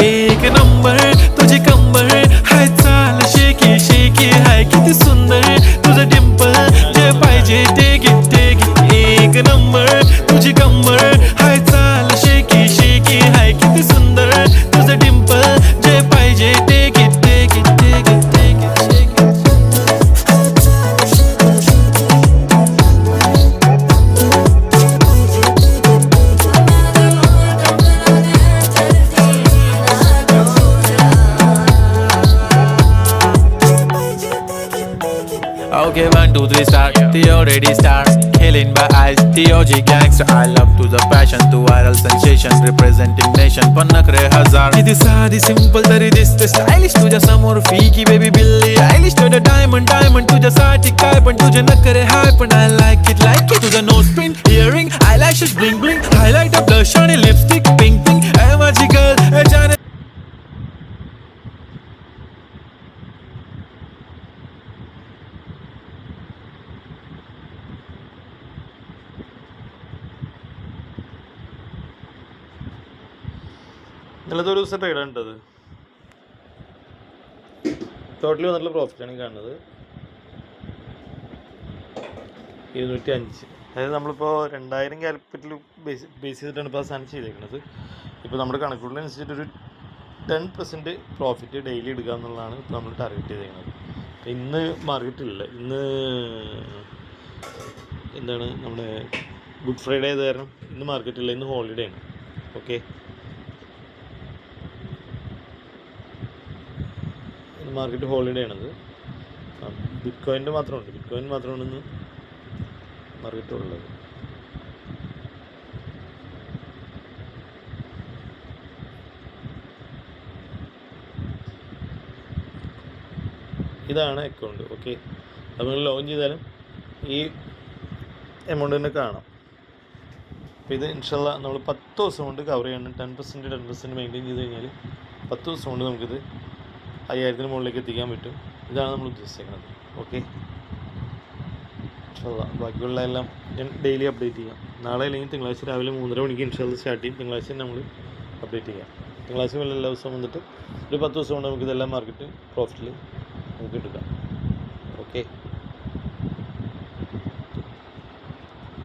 एक नंबर तुझी कंबर हाय चाल शेकी शेकी हाय किती सुंदर तुझं डिंपल जे पाहिजे ते घे एक नंबर तुझी कंबर हाय चाल शेकी शेकी हाय किती सुंदर तुझं डिंपल जे पाहिजे ते घे Okay, 1, 2, 3, start. The already start. Killing my eyes. The OG gangster. I love to the passion, to viral sensation, representing nation. पन्नकरे हजार. किती साधी simple तरी दिसते stylish. तुझ्या समोर फीकी baby बिल्ली Eilish. तुझं diamond तुझ्यासाठी काय पण तुझे नखरे हाय पण I like it. तुझं nose pin, earring, eyelashes bling bling, highlighter, blush आणि lipstick pink pink. ऐ माझी girl, ऐ जाने ഇന്നലത്തെ ഒരു ദിവസം ട്രേഡ് ഉണ്ടത് ടോട്ടലി നല്ല പ്രോഫിറ്റാണ് ഈ കാണുന്നത് 205. അതായത് നമ്മളിപ്പോൾ 2000 ക്യാപിറ്റൽ ബേസ് ചെയ്തിട്ടാണ് ഇപ്പോൾ സാധനം ചെയ്തേക്കുന്നത്. ഇപ്പോൾ നമ്മുടെ കണക്കുകളിനനുസരിച്ചിട്ട് ഒരു 10% പ്രോഫിറ്റ് ഡെയിലി എടുക്കുക എന്നുള്ളതാണ് ഇപ്പോൾ നമ്മൾ ടാർഗറ്റ് ചെയ്തേക്കുന്നത്. ഇന്ന് മാർക്കറ്റില്ല, ഇന്ന് എന്താണ് നമ്മുടെ ഗുഡ് ഫ്രൈഡേ ആയത് കാരണം ഇന്ന് മാർക്കറ്റില്ല, ഇന്ന് ഹോളിഡേ ആണ്. ഓക്കെ, മാർക്കറ്റ് ഹോളിഡേ ആണത്. ബിറ്റ്കോയിൻ്റെ മാത്രമുണ്ട്, ബിറ്റ്കോയിൻ മാത്രമാണ് ഇന്ന് മാർക്കറ്റ് ഉള്ളത്. ഇതാണ് അക്കൗണ്ട്. ഓക്കെ, അത് നിങ്ങൾ ലോഗിൻ ചെയ്താലും ഈ എമൗണ്ട് തന്നെ കാണാം. അപ്പോൾ ഇത് ഇൻഷാല്ലാ നമ്മൾ 10 ദിവസം കൊണ്ട് കവർ ചെയ്യണം. 10% മെയിൻറ്റെയിൻ ചെയ്ത് കഴിഞ്ഞാൽ 10 ദിവസം കൊണ്ട് നമുക്കിത് 5000 മുകളിലേക്ക് എത്തിക്കാൻ പറ്റും. ഇതാണ് നമ്മൾ ഉദ്ദേശിക്കുന്നത്. ഓക്കെ, ഇൻഷാല്ലാ ബാക്കിയുള്ള എല്ലാം ഞാൻ ഡെയിലി അപ്ഡേറ്റ് ചെയ്യാം. നാളെ അല്ലെങ്കിൽ തിങ്കളാഴ്ച രാവിലെ 3:30 മണിക്ക് ഇൻഷാല്ലാ സ്റ്റാർട്ട് ചെയ്യും. തിങ്കളാഴ്ച നമ്മൾ അപ്ഡേറ്റ് ചെയ്യാം. തിങ്കളാഴ്ച എല്ലാ ദിവസവും വന്നിട്ട് ഒരു 10 ദിവസം കൊണ്ട് നമുക്കിതെല്ലാം മാർക്കറ്റ് പ്രോഫിറ്റിൽ നമുക്ക് എടുക്കാം. ഓക്കെ.